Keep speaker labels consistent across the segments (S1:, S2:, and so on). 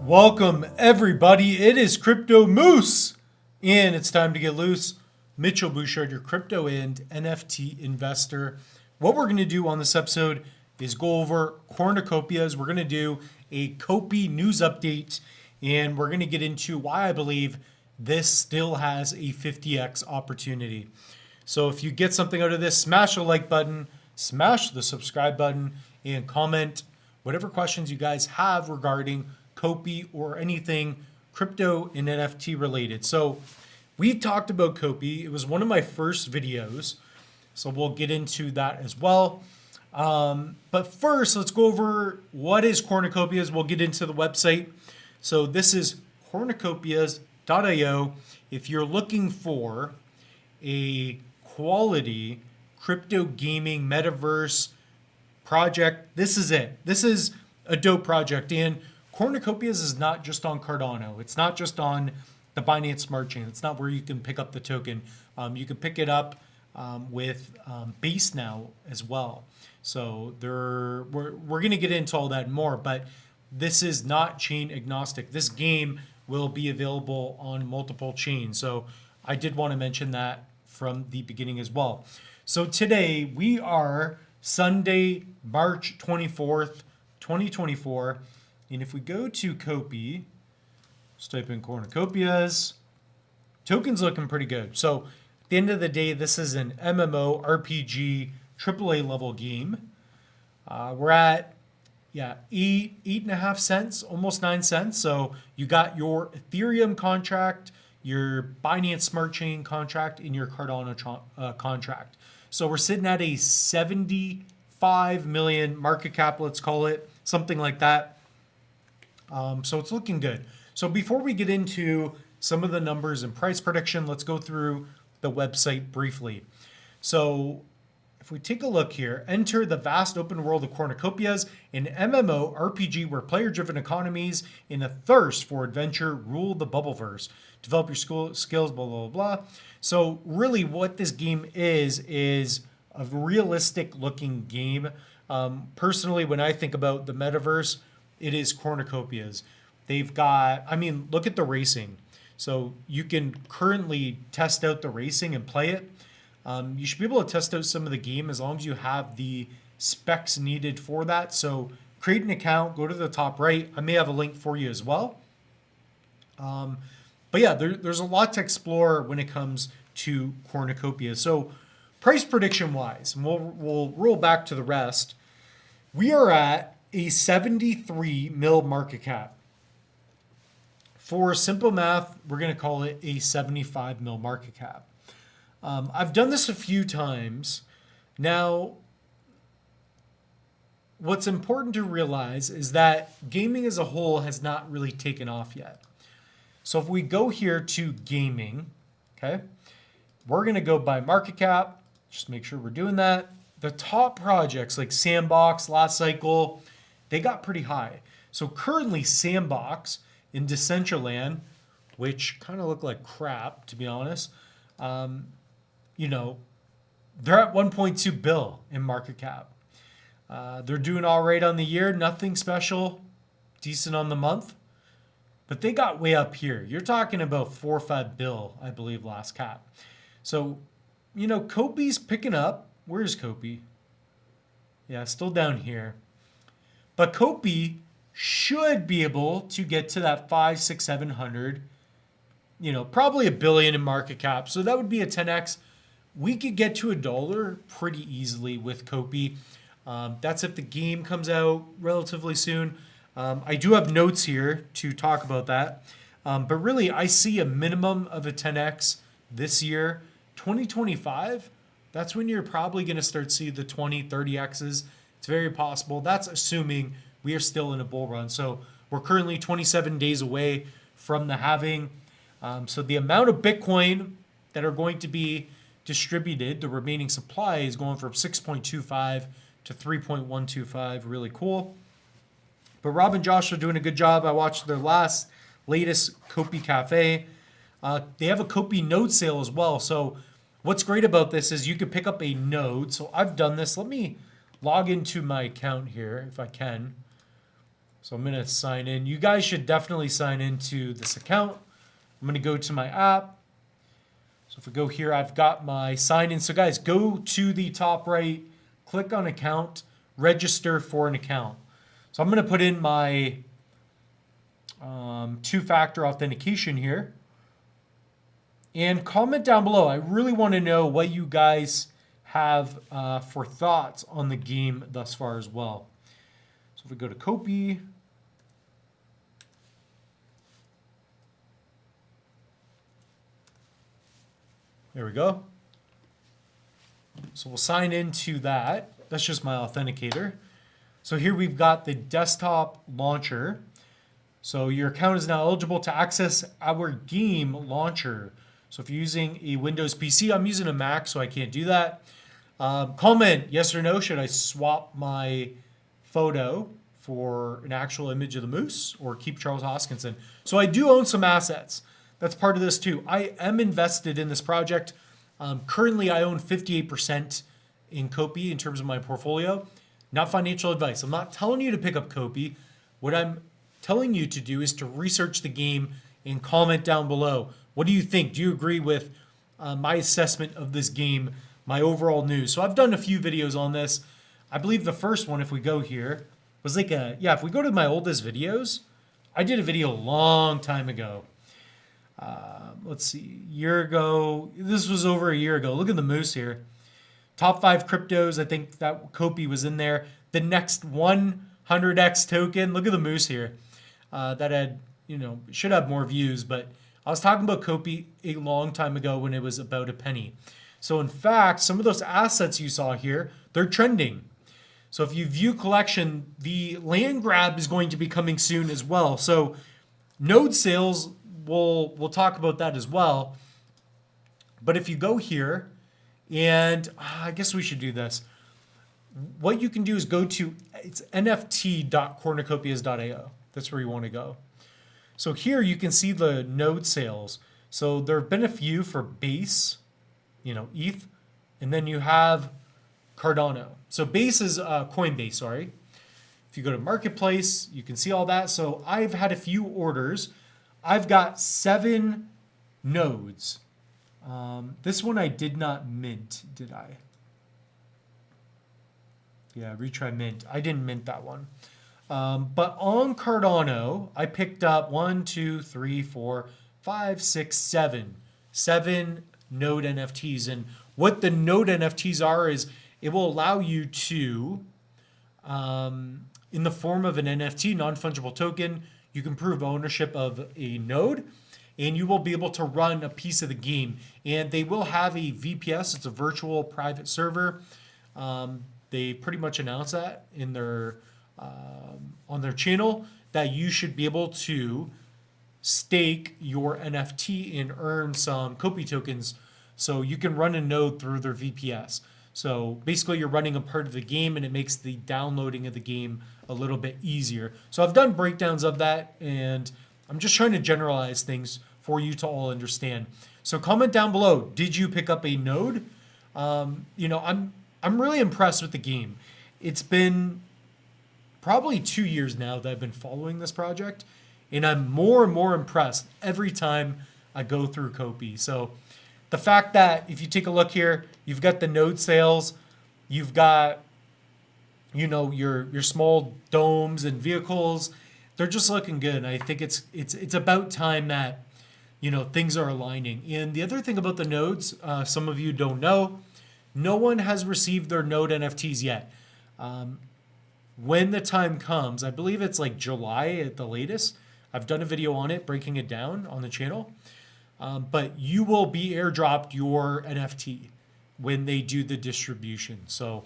S1: Welcome, everybody. It is Crypto Moose, and it's time to get loose. Mitchell Bouchard, your crypto and NFT investor. What we're going to do on this episode is go over Cornucopias. We're going to do a Copi news update, and we're going to get into why I believe this still has a 50x opportunity. So if you get something out of this, smash the like button, smash the subscribe button, and comment whatever questions you guys have regarding Copi or anything crypto and NFT related. So we've talked about Copi. It was one of my first videos, so we'll get into that as well. But first, let's go over what is Cornucopias. We'll get into the website. So this is cornucopias.io. If you're looking for a quality crypto gaming metaverse project, this is it. This is a dope project. And Cornucopias is not just on Cardano. It's not just on the Binance Smart Chain. It's not where you can pick up the token. You can pick it up with Base now as well. So we're going to get into all that more, but this is not chain agnostic. This game will be available on multiple chains. So I did want to mention that from the beginning as well. So today we are Sunday, March 24th, 2024. And if we go to Copi, just type in Cornucopias, tokens looking pretty good. So at the end of the day, this is an MMO RPG AAA level game. We're at, 8.5 cents, almost 9 cents. So you got your Ethereum contract, your Binance Smart Chain contract, and your Cardano contract. So we're sitting at a 75 million market cap, let's call it, something like that. So it's looking good. So before we get into some of the numbers and price prediction, let's go through the website briefly. So if we take a look here, enter the vast open world of Cornucopias, an MMO RPG where player-driven economies in a thirst for adventure rule the bubbleverse. Develop your skills, blah, blah, blah. So really what this game is a realistic looking game. Personally, when I think about the metaverse, it is Cornucopias. They've got, look at the racing. So you can currently test out the racing and play it. You should be able to test out some of the game as long as you have the specs needed for that. So create an account, go to the top right. I may have a link for you as well. But yeah, there's a lot to explore when it comes to Cornucopia. So price prediction wise, and we'll roll back to the rest. We are at a 73 mil market cap. For simple math, we're going to call it a 75 mil market cap. I've done this a few times. Now, what's important to realize is that gaming as a whole has not really taken off yet. So if we go here to gaming, okay, we're going to go by market cap. Just make sure we're doing that. The top projects like Sandbox, Last Cycle, they got pretty high. So currently Sandbox in Decentraland, which kind of look like crap, to be honest, they're at 1.2 bill in market cap. They're doing all right on the year, nothing special, decent on the month, but they got way up here. You're talking about 4 or 5 bill, I believe, last cap. So, Copi's picking up. Where's Copi? Yeah, still down here. But Copi should be able to get to that 500, 600, 700, probably $1 billion in market cap. So that would be a 10x. We could get to $1 pretty easily with Copi. That's if the game comes out relatively soon. I do have notes here to talk about that. But really, I see a minimum of a 10x this year. 2025, that's when you're probably going to start to see the 20, 30x's. It's very possible. That's assuming we are still in a bull run. So we're currently 27 days away from the halving. So the amount of Bitcoin that are going to be distributed, the remaining supply is going from 6.25 to 3.125. Really cool. But Rob and Josh are doing a good job. I watched their latest Copi Cafe. They have a Copi node sale as well. So what's great about this is you can pick up a node. So I've done this. Let me log into my account here if I can. So I'm going to sign in. You guys should definitely sign into this account. I'm going to go to my app. So if we go here, I've got my sign in. So guys, go to the top right, click on account, register for an account. So I'm going to put in my two-factor authentication here. And comment down below. I really want to know what you guys have for thoughts on the game thus far as well. So if we go to Copi, there we go. So we'll sign into that. That's just my authenticator. So here we've got the desktop launcher. So your account is now eligible to access our game launcher. So if you're using a Windows PC, I'm using a Mac, so I can't do that. Comment yes or no, should I swap my photo for an actual image of the moose or keep Charles Hoskinson? So I do own some assets. That's part of this too. I am invested in this project. Currently, I own 58% in Copi in terms of my portfolio. Not financial advice. I'm not telling you to pick up Copi. What I'm telling you to do is to research the game and comment down below. What do you think? Do you agree with my assessment of this game, my overall news? So I've done a few videos on this. I believe the first one, if we go here, was like if we go to my oldest videos, I did a video a long time ago. Let's see, year ago. This was over a year ago. Look at the moose here. Top 5 cryptos. I think that Copi was in there. The next 100x token. Look at the moose here. That had, should have more views, but I was talking about Copi a long time ago when it was about a penny. So in fact, some of those assets you saw here, they're trending. So if you view collection, the land grab is going to be coming soon as well. So node sales, we'll talk about that as well. But if you go here, and I guess we should do this. What you can do is go to, it's nft.cornucopias.io. That's where you want to go. So here you can see the node sales. So there have been a few for base, ETH, and then you have Cardano. So base is Coinbase, sorry. If you go to marketplace, you can see all that. So I've had a few orders. I've got 7 nodes. This one I did not mint, did I? Yeah, retry mint. I didn't mint that one. But on Cardano, I picked up 1, 2, 3, 4, 5, 6, 7. 7 node NFTs. And what the node NFTs are is it will allow you to, in the form of an NFT, non-fungible token, you can prove ownership of a node, and you will be able to run a piece of the game. And they will have a VPS. It's a virtual private server. They pretty much announced that in their on their channel that you should be able to stake your NFT and earn some Copi tokens, so you can run a node through their VPS. So basically you're running a part of the game and it makes the downloading of the game a little bit easier. So I've done breakdowns of that and I'm just trying to generalize things for you to all understand. So comment down below, did you pick up a node? I'm really impressed with the game. It's been probably 2 years now that I've been following this project, and I'm more and more impressed every time I go through Copi. So the fact that if you take a look here, you've got the node sales, you've got, your small domes and vehicles, they're just looking good. And I think it's about time that, things are aligning. And the other thing about the nodes, some of you don't know, no one has received their node NFTs yet. When the time comes, I believe it's like July at the latest. I've done a video on it, breaking it down on the channel. But you will be airdropped your NFT when they do the distribution. So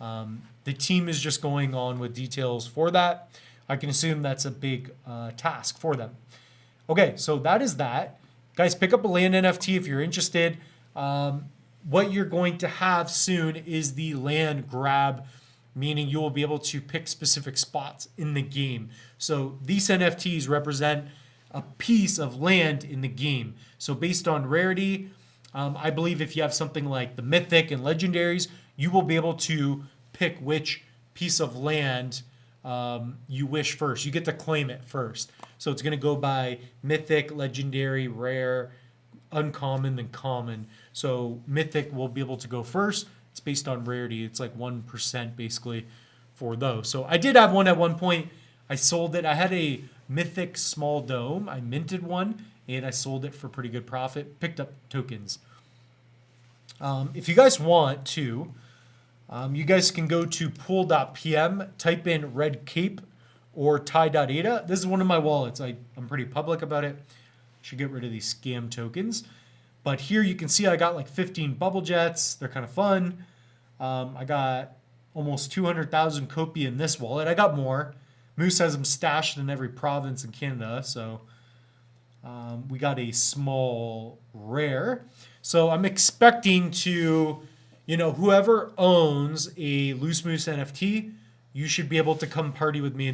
S1: the team is just going on with details for that. I can assume that's a big task for them. Okay, so that is that. Guys, pick up a land NFT if you're interested. What you're going to have soon is the land grab, meaning you will be able to pick specific spots in the game. So these NFTs represent a piece of land in the game. So based on rarity, I believe if you have something like the mythic and legendaries, you will be able to pick which piece of land you wish first. You get to claim it first. So it's going to go by mythic, legendary, rare, uncommon, then common. So mythic will be able to go first. It's based on rarity. It's like 1% basically for those. So I did have one at one point. I sold it. I had a mythic small dome. I minted one and I sold it for pretty good profit. Picked up tokens. If you guys want to, you guys can go to pool.pm, type in red cape or tie.ada. This is one of my wallets. I'm pretty public about it. Should get rid of these scam tokens. But here you can see I got like 15 bubble jets. They're kind of fun. I got almost 200,000 Copi in this wallet. I got more. Moose has them stashed in every province in Canada. So we got a small rare. So I'm expecting to, whoever owns a Loose Moose NFT, you should be able to come party with me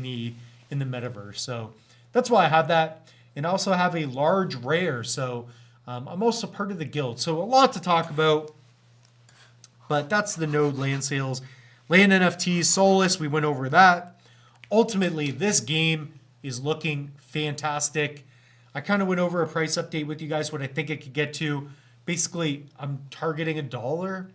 S1: in the metaverse. So that's why I have that. And I also have a large rare. So I'm also part of the guild. So a lot to talk about. But that's the node land sales. Land NFTs, Solus, we went over that. Ultimately, this game is looking fantastic. I kind of went over a price update with you guys, what I think it could get to. Basically, I'm targeting $1.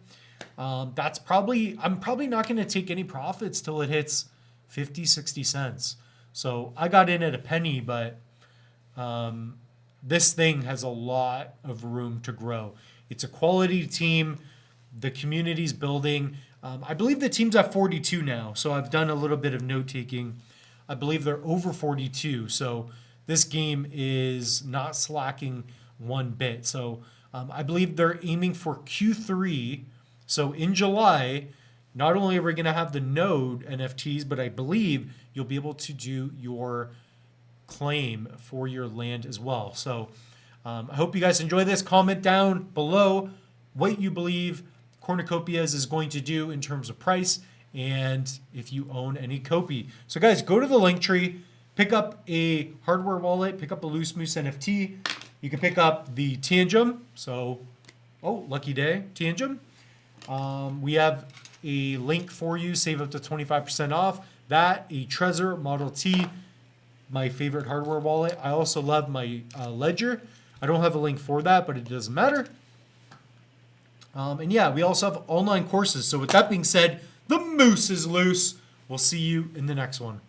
S1: I'm probably not going to take any profits till it hits 50, 60 cents. So I got in at a penny, but this thing has a lot of room to grow. It's a quality team. The community's building. I believe the team's at 42 now. So I've done a little bit of note taking. I believe they're over 42. So this game is not slacking one bit. So I believe they're aiming for Q3. So in July, not only are we going to have the node NFTs, but I believe you'll be able to do your claim for your land as well. So I hope you guys enjoy this. Comment down below what you believe Cornucopias is going to do in terms of price and if you own any Copi. So guys, go to the link tree, pick up a hardware wallet, pick up a Loose Moose NFT. You can pick up the Tangem. So, lucky day, Tangem. We have a link for you, save up to 25% off. That, a Trezor Model T, my favorite hardware wallet. I also love my Ledger. I don't have a link for that, but it doesn't matter. And yeah, we also have online courses. So with that being said, the moose is loose. We'll see you in the next one.